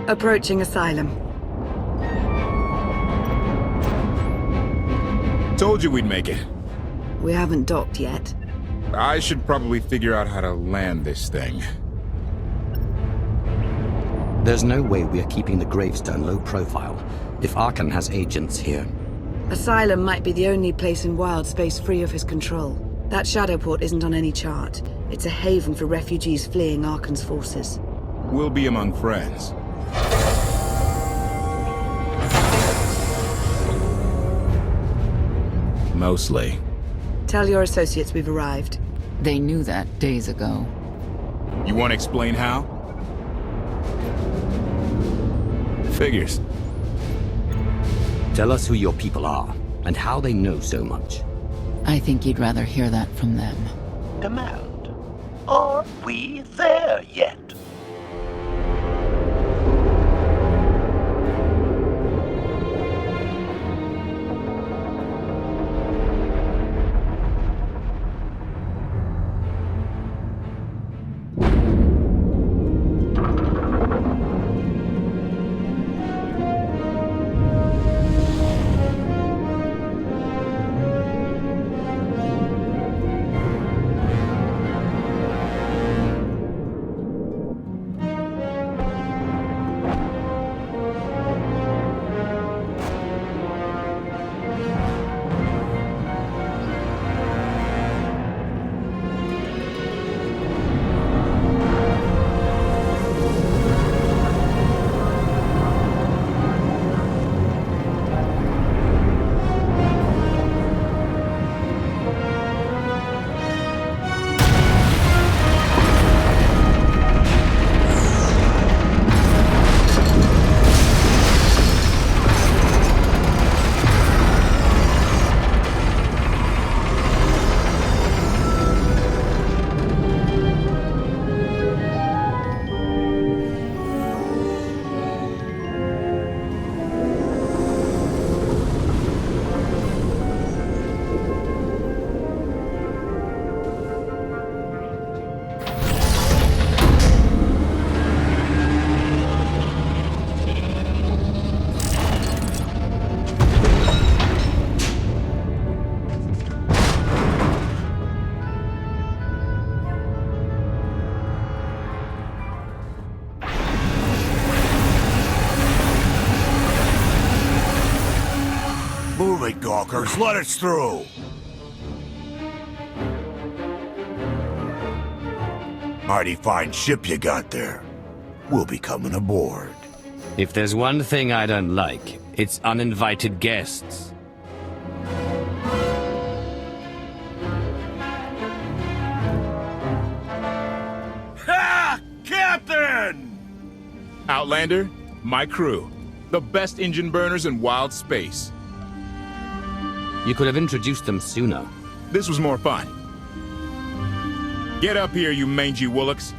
Approaching Asylum. Told you we'd make it. We haven't docked yet. I should probably figure out how to land this thing. There's no way we're keeping the gravestone low profile if Arkan has agents here. Asylum might be the only place in wild space free of his control. That Shadowport isn't on any chart. It's a haven for refugees fleeing Arkan's forces. We'll be among friends. Mostly. Tell your associates we've arrived. They knew that days ago. You want to explain how? Figures. Tell us who your people are, and how they know so much. I think you'd rather hear that from them. Command. Are we there yet? Move it, gawkers. Let us through. Mighty fine ship you got there. We'll be coming aboard. If there's one thing I don't like, it's uninvited guests. Ha! Captain! Outlander, my crew. The best engine burners in wild space. You could have introduced them sooner. This was more fun. Get up here, you mangy woolocks.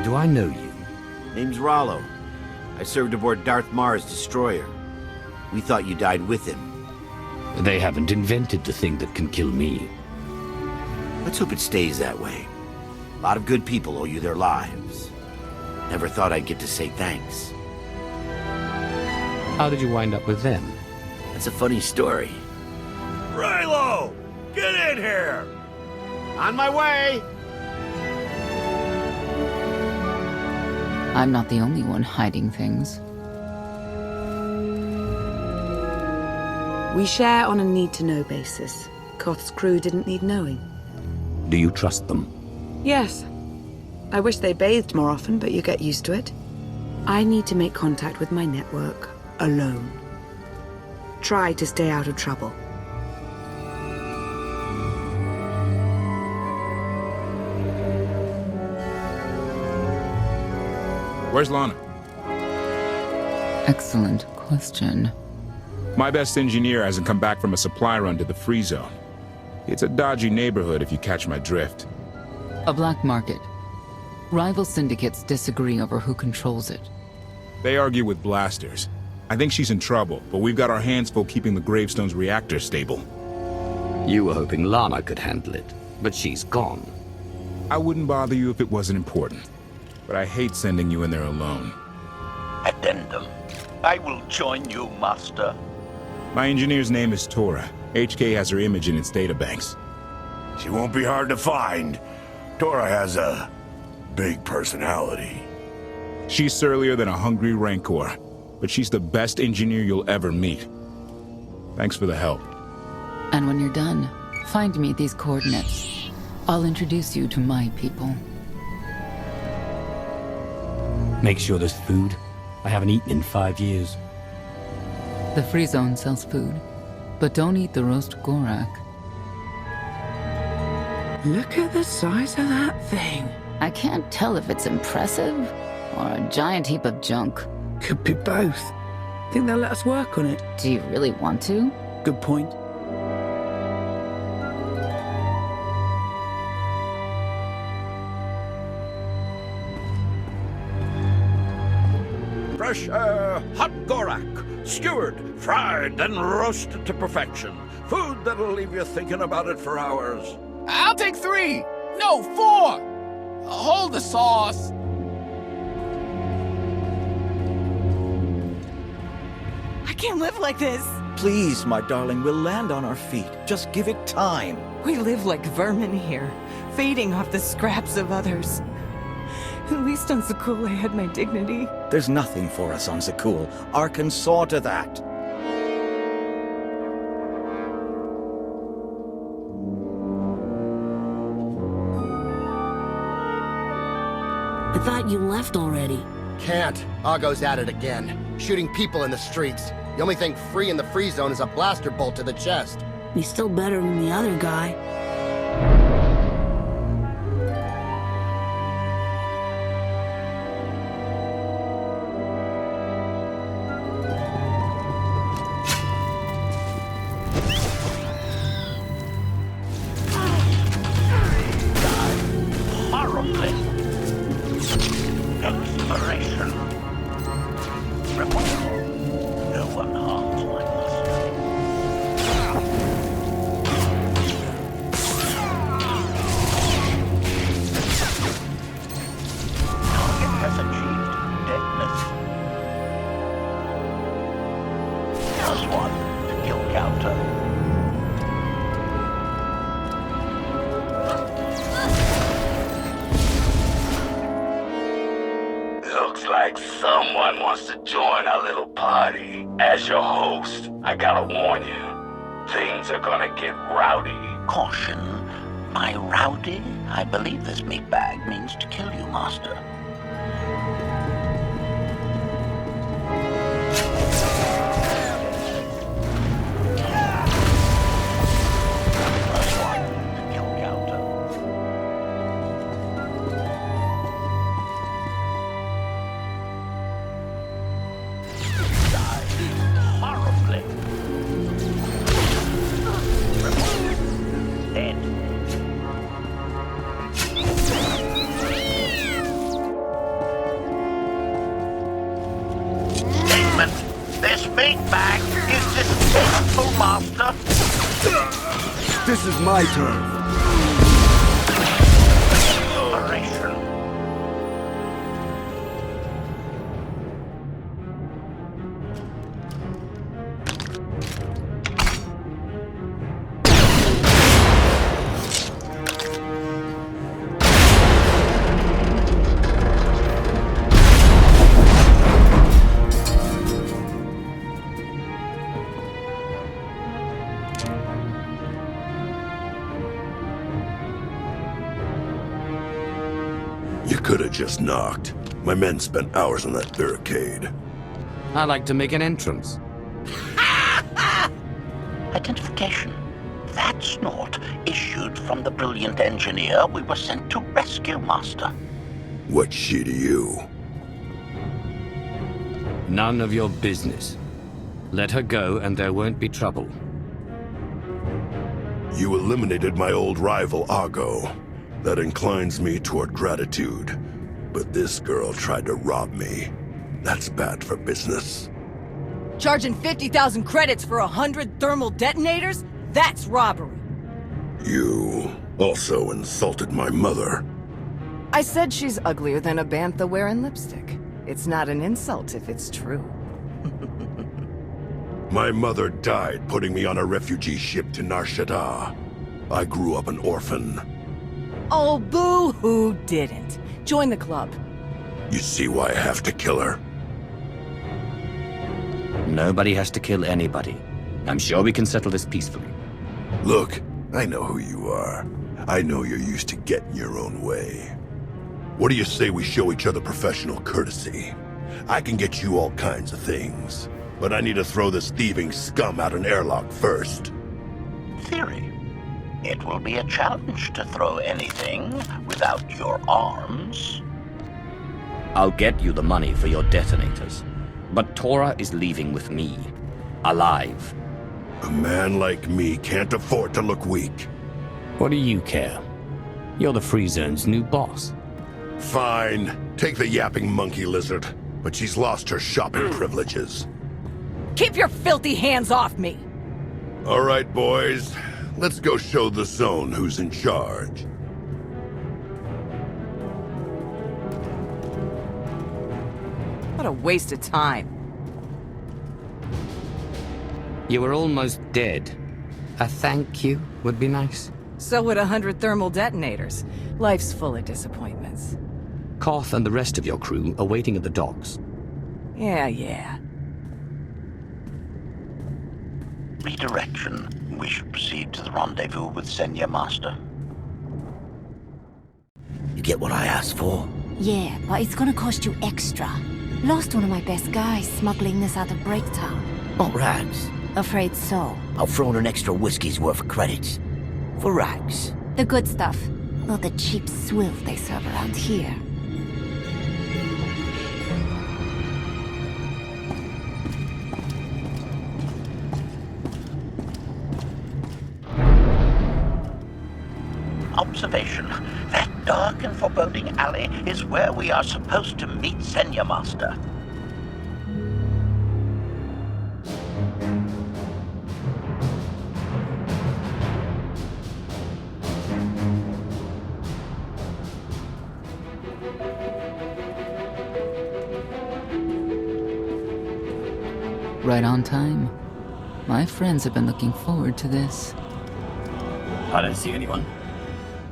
Do I know you? Name's Rollo. I served aboard Darth Marr's destroyer. We thought you died with him. They haven't invented the thing that can kill me. Let's hope it stays that way. A lot of good people owe you their lives. Never thought I'd get to say thanks. How did you wind up with them? That's a funny story. Raylo! Get in here! On my way! I'm not the only one hiding things. We share on a need-to-know basis. Koth's crew didn't need knowing. Do you trust them? Yes. I wish they bathed more often, but you get used to it. I need to make contact with my network, alone. Try to stay out of trouble. Where's Lana? Excellent question. My best engineer hasn't come back from a supply run to the free zone. It's a dodgy neighborhood if you catch my drift. A black market. Rival syndicates disagree over who controls it. They argue with blasters. I think she's in trouble, but we've got our hands full keeping the Gravestone's reactor stable. You were hoping Lana could handle it, but she's gone. I wouldn't bother you if it wasn't important, but I hate sending you in there alone. Addendum. I will join you, Master. My engineer's name is Tora. HK has her image in its databanks. She won't be hard to find. Tora has a big personality. She's surlier than a hungry rancor, but she's the best engineer you'll ever meet. Thanks for the help. And when you're done, find me these coordinates. I'll introduce you to my people. Make sure there's food. I haven't eaten in 5 years. The free zone sells food, but don't eat the roast Gorak. Look at the size of that thing. I can't tell if it's impressive or a giant heap of junk. Could be both. Think they'll let us work on it? Do you really want to? Good point. Fresh, hot Gorak. Skewered, fried, and roasted to perfection. Food that'll leave you thinking about it for hours. I'll take 3! No, 4! Hold the sauce! I can't live like this. Please, my darling, we'll land on our feet. Just give it time. We live like vermin here, feeding off the scraps of others. At least on Zakul I had my dignity. There's nothing for us on Zakul. Arkan saw to that. I thought you left already. Can't. Argo's at it again. Shooting people in the streets. The only thing free in the free zone is a blaster bolt to the chest. He's still better than the other guy. Horribly. Exploration. Remarkable. No one harms my master. Target has achieved deadness. +1 to kill counter. Looks like someone wants to join our little party. As your host, I gotta warn you, things are gonna get rowdy. Caution. By rowdy, I believe this meat bag means to kill you, Master. +1 to kill counter. Horribly. Dead. Statement. This meat bag is distasteful, Master. This is my turn. Operation. You could have just knocked. My men spent hours on that barricade. I like to make an entrance. Identification. That snort issued from the brilliant engineer we were sent to rescue, Master. What's she to you? None of your business. Let her go and there won't be trouble. You eliminated my old rival, Argo. That inclines me toward gratitude. But this girl tried to rob me. That's bad for business. Charging 50,000 credits for 100 thermal detonators? That's robbery. You also insulted my mother. I said she's uglier than a bantha wearing lipstick. It's not an insult if it's true. My mother died putting me on a refugee ship to Nar Shaddaa. I grew up an orphan. Oh, boo-hoo didn't. Join the club. You see why I have to kill her? Nobody has to kill anybody. I'm sure we can settle this peacefully. Look, I know who you are. I know you're used to getting your own way. What do you say we show each other professional courtesy? I can get you all kinds of things, but I need to throw this thieving scum out an airlock first. Theory. It will be a challenge to throw anything without your arms. I'll get you the money for your detonators. But Tora is leaving with me. Alive. A man like me can't afford to look weak. What do you care? You're the Free Zone's new boss. Fine. Take the yapping monkey lizard. But she's lost her shopping privileges. Keep your filthy hands off me! All right, boys. Let's go show the Zone who's in charge. What a waste of time. You were almost dead. A thank you would be nice. So would 100 thermal detonators. Life's full of disappointments. Koth and the rest of your crew are waiting at the docks. Yeah. Redirection. We should proceed to the rendezvous with Senya Master. You get what I asked for? Yeah, but it's gonna cost you extra. Lost one of my best guys smuggling this out of Breaktown. Want rags? Afraid so. I'll throw in an extra whiskey's worth of credits. For rags. The good stuff. Not the cheap swill they serve around here. Observation. That dark and foreboding alley is where we are supposed to meet Senya Master. Right on time. My friends have been looking forward to this. I don't see anyone.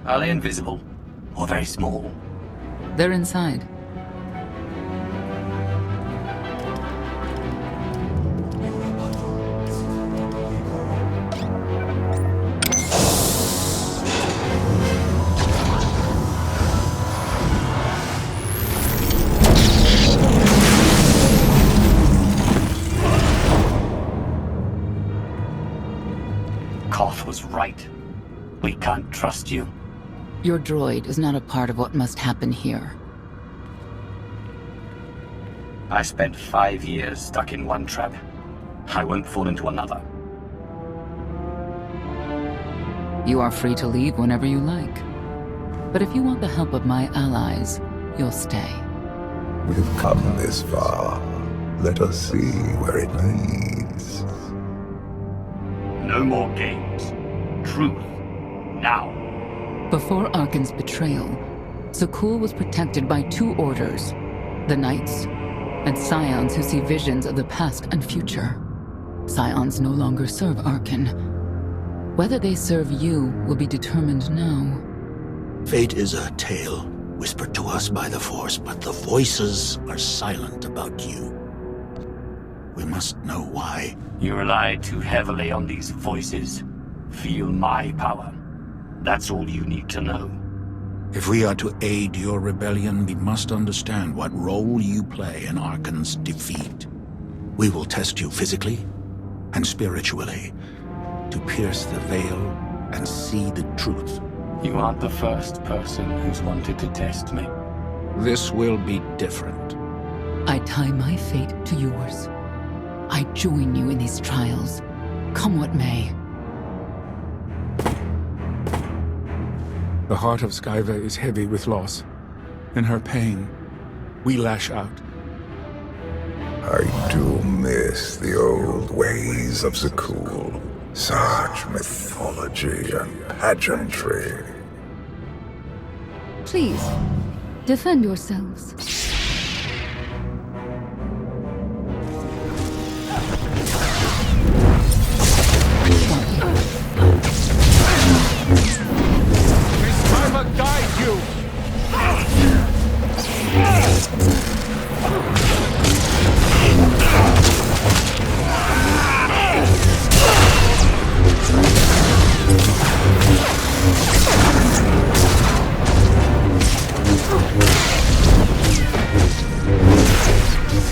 Are they invisible? Or very small? They're inside. Koth was right. We can't trust you. Your droid is not a part of what must happen here. I spent 5 years stuck in one trap. I won't fall into another. You are free to leave whenever you like. But if you want the help of my allies, you'll stay. We've come this far. Let us see where it leads. No more games. Truth. Now. Before Arkan's betrayal, Zakul was protected by 2 orders. The Knights, and Scions who see visions of the past and future. Scions no longer serve Arkan. Whether they serve you will be determined now. Fate is a tale whispered to us by the Force, but the voices are silent about you. We must know why. You rely too heavily on these voices. Feel my power. That's all you need to know. If we are to aid your rebellion, we must understand what role you play in Arkan's defeat. We will test you physically and spiritually to pierce the veil and see the truth. You aren't the first person who's wanted to test me. This will be different. I tie my fate to yours. I join you in these trials, come what may. The heart of Skyva is heavy with loss. In her pain, we lash out. I do miss the old ways of Zakul. Such mythology and pageantry. Please, defend yourselves. His karma guide you!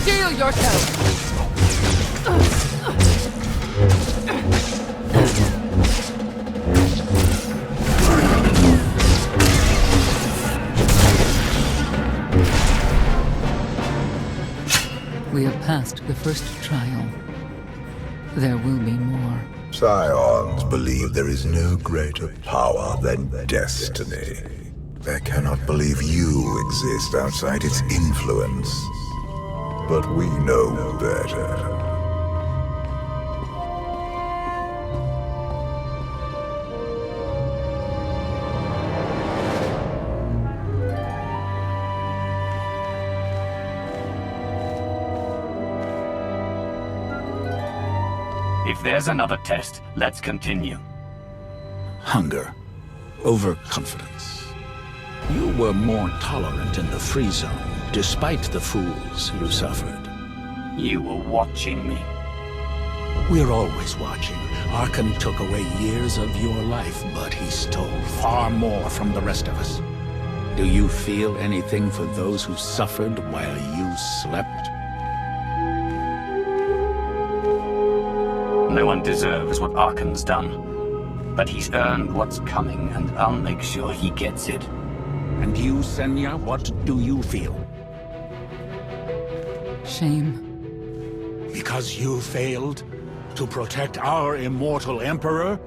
Steel yourself! We have passed the first trial. There will be more. Scions believe there is no greater power than destiny. They cannot believe you exist outside its influence. But we know better. If there's another test, let's continue. Hunger. Overconfidence. You were more tolerant in the free zone, despite the fools you suffered. You were watching me. We're always watching. Arkan took away years of your life, but he stole far more from the rest of us. Do you feel anything for those who suffered while you slept? No one deserves what Arkan's done. But he's earned what's coming, and I'll make sure he gets it. And you, Senya, what do you feel? Shame. Because you failed to protect our immortal Emperor?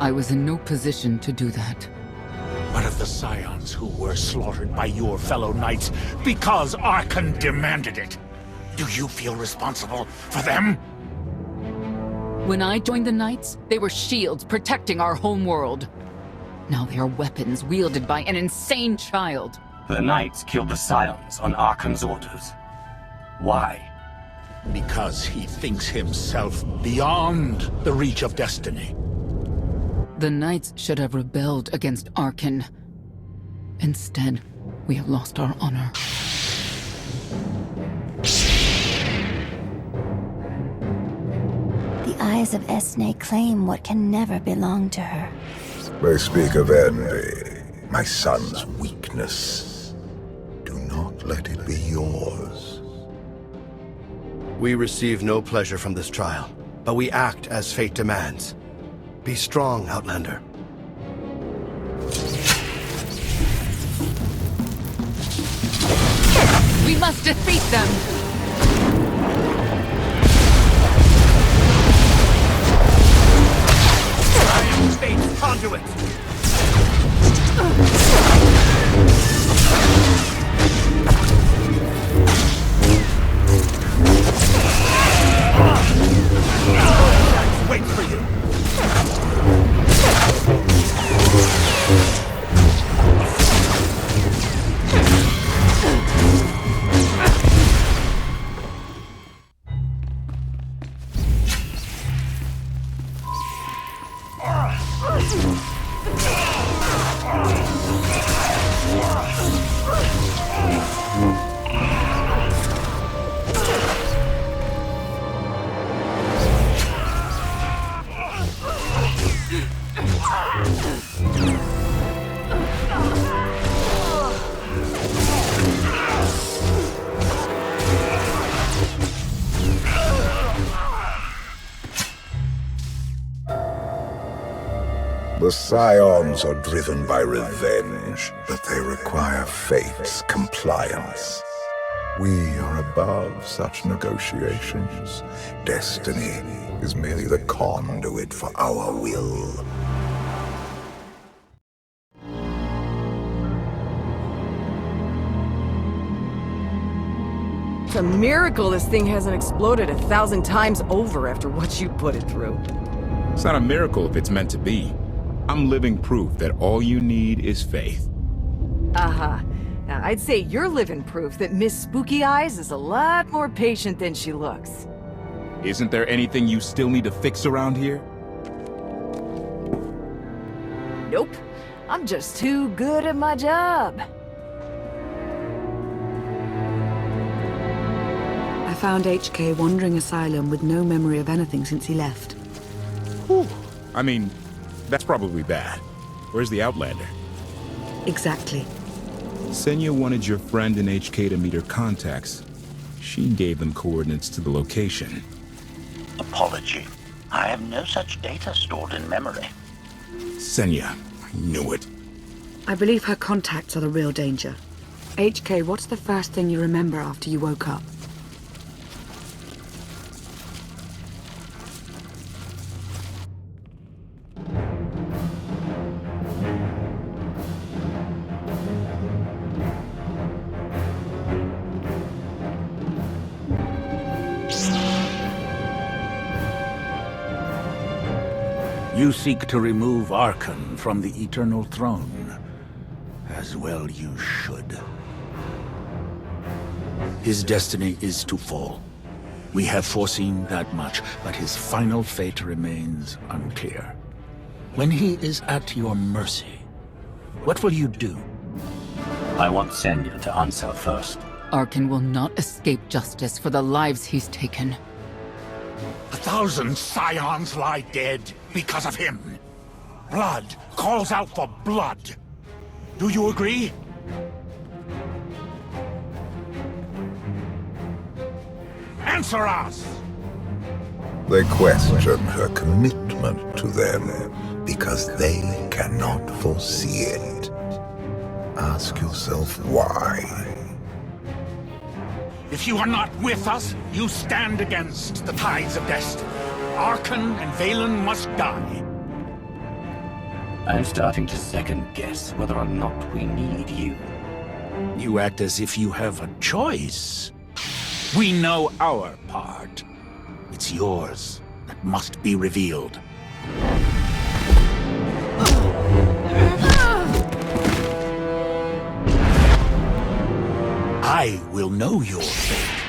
I was in no position to do that. What of the Scions who were slaughtered by your fellow knights because Arkan demanded it? Do you feel responsible for them? When I joined the Knights, they were shields protecting our home world. Now they are weapons wielded by an insane child. The Knights killed the Scions on Arkan's orders. Why? Because he thinks himself beyond the reach of destiny. The Knights should have rebelled against Arkan. Instead, we have lost our honor. The eyes of Esne claim what can never belong to her. They speak of envy, my son's weakness. Do not let it be yours. We receive no pleasure from this trial, but we act as fate demands. Be strong, Outlander. We must defeat them! Fate's conduit! Wait for you! The Scions are driven by revenge, but they require fate's compliance. We are above such negotiations. Destiny is merely the conduit for our will. It's a miracle this thing hasn't exploded 1,000 times over after what you put it through. It's not a miracle if it's meant to be. I'm living proof that all you need is faith. Now, I'd say you're living proof that Miss Spooky Eyes is a lot more patient than she looks. Isn't there anything you still need to fix around here? Nope. I'm just too good at my job. I found HK wandering Asylum with no memory of anything since he left. Whew. I mean, that's probably bad. Where's the Outlander? Exactly. Senya wanted your friend and HK to meet her contacts. She gave them coordinates to the location. Apology. I have no such data stored in memory. Senya, I knew it. I believe her contacts are the real danger. HK, what's the first thing you remember after you woke up? You seek to remove Arkan from the Eternal Throne. As well you should. His destiny is to fall. We have foreseen that much, but his final fate remains unclear. When he is at your mercy, what will you do? I want Senya to answer first. Arkan will not escape justice for the lives he's taken. 1,000 scions lie dead because of him. Blood calls out for blood. Do you agree? Answer us! They question her commitment to them because they cannot foresee it. Ask yourself why. If you are not with us, you stand against the tides of destiny. Arkan and Valen must die. I'm starting to second-guess whether or not we need you. You act as if you have a choice. We know our part. It's yours that must be revealed. I will know your fate,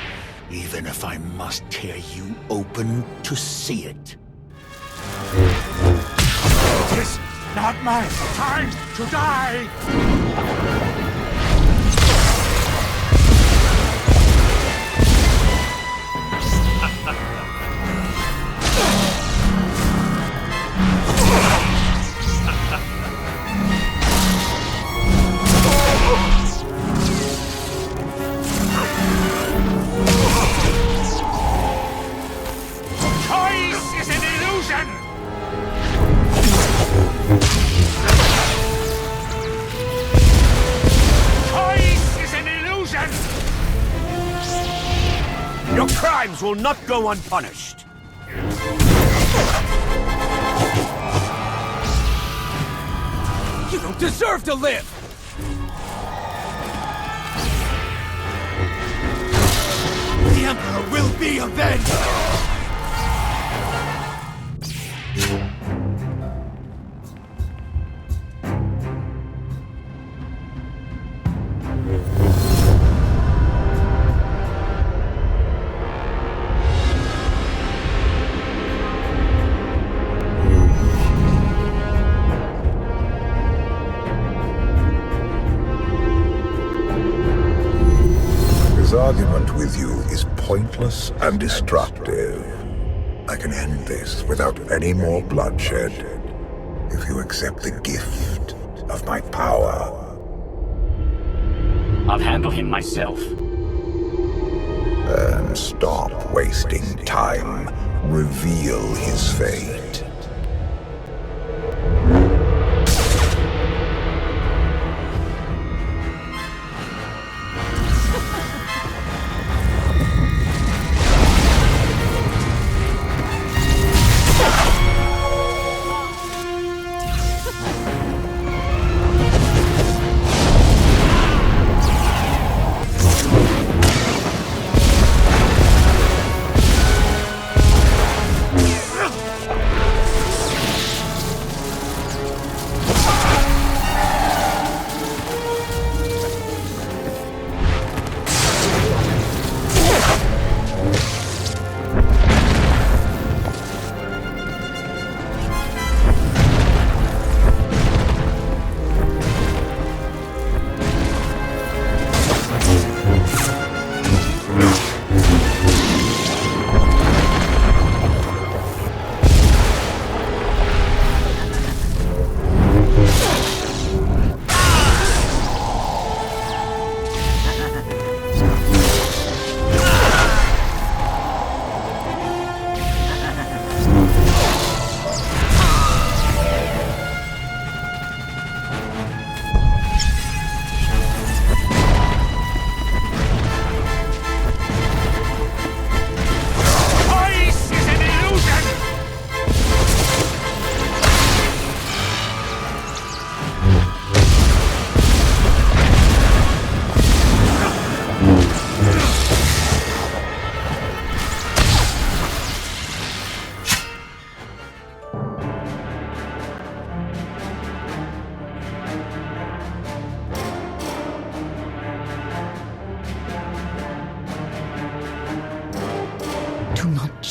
even if I must tear you open to see it. It is not my time to die! Your crimes will not go unpunished. You don't deserve to live! The Emperor will be avenged! His argument with you is pointless and destructive. I can end this without any more bloodshed if you accept the gift of my power. I'll handle him myself. And stop wasting time. Reveal his fate.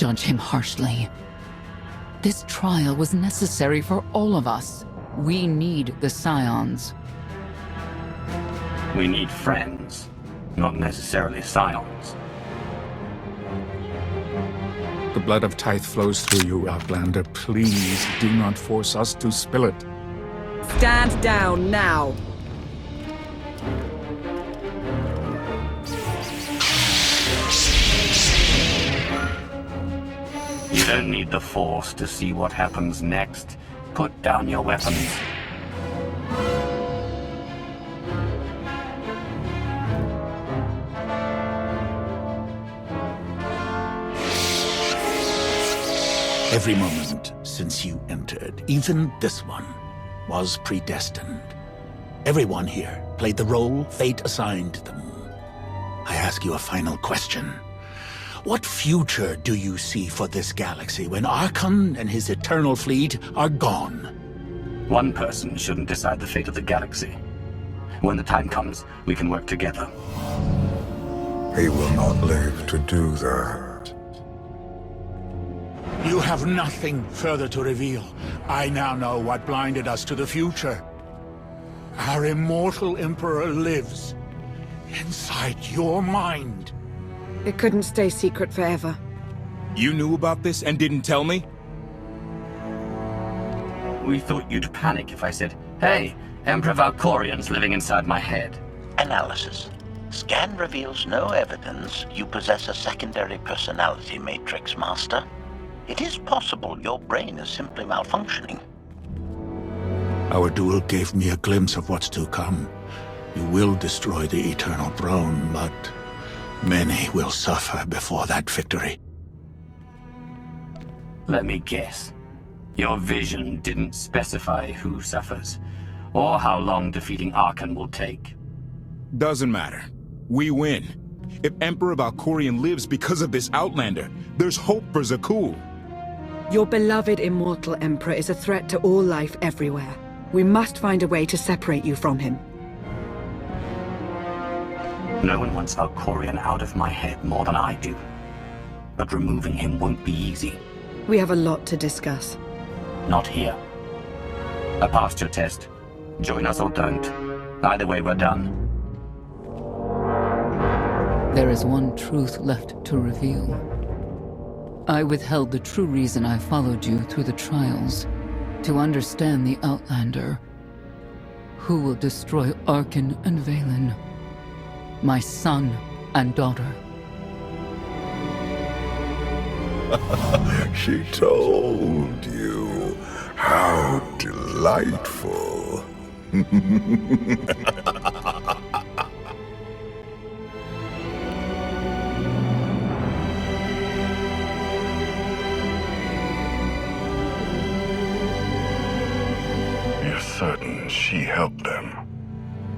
judge him harshly. This trial was necessary for all of us. We need the Scions. We need friends, not necessarily Scions. The blood of Tithe flows through you, Outlander. Please do not force us to spill it. Stand down now. You don't need the Force to see what happens next. Put down your weapons. Every moment since you entered, even this one, was predestined. Everyone here played the role fate assigned them. I ask you a final question. What future do you see for this galaxy when Archon and his eternal fleet are gone? One person shouldn't decide the fate of the galaxy. When the time comes, we can work together. He will not live to do that. You have nothing further to reveal. I now know what blinded us to the future. Our immortal Emperor lives inside your mind. It couldn't stay secret forever. You knew about this and didn't tell me? We thought you'd panic if I said, "Hey, Emperor Valkorian's living inside my head." Analysis. Scan reveals no evidence you possess a secondary personality matrix, Master. It is possible your brain is simply malfunctioning. Our duel gave me a glimpse of what's to come. You will destroy the Eternal Throne, but many will suffer before that victory. Let me guess. Your vision didn't specify who suffers, or how long defeating Archon will take. Doesn't matter. We win. If Emperor Valkorian lives because of this Outlander, there's hope for Zakul. Your beloved immortal Emperor is a threat to all life everywhere. We must find a way to separate you from him. No one wants Valkorian out of my head more than I do. But removing him won't be easy. We have a lot to discuss. Not here. I passed your test. Join us or don't. Either way, we're done. There is one truth left to reveal. I withheld the true reason I followed you through the trials, to understand the Outlander, who will destroy Archon and Valen, my son and daughter. She told you. How delightful. You're certain she helped them?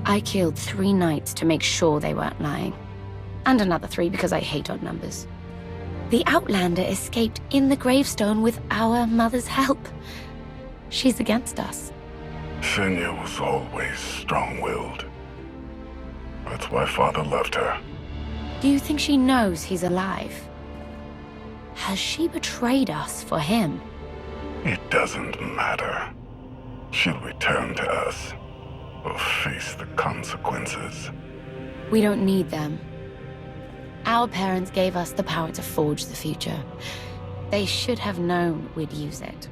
I killed 3 knights to make sure they weren't lying. And another 3 because I hate odd numbers. The Outlander escaped in the gravestone with our mother's help. She's against us. Senya was always strong-willed. That's why Father left her. Do you think she knows he's alive? Has she betrayed us for him? It doesn't matter. She'll return to us, or face the consequences. We don't need them. Our parents gave us the power to forge the future. They should have known we'd use it.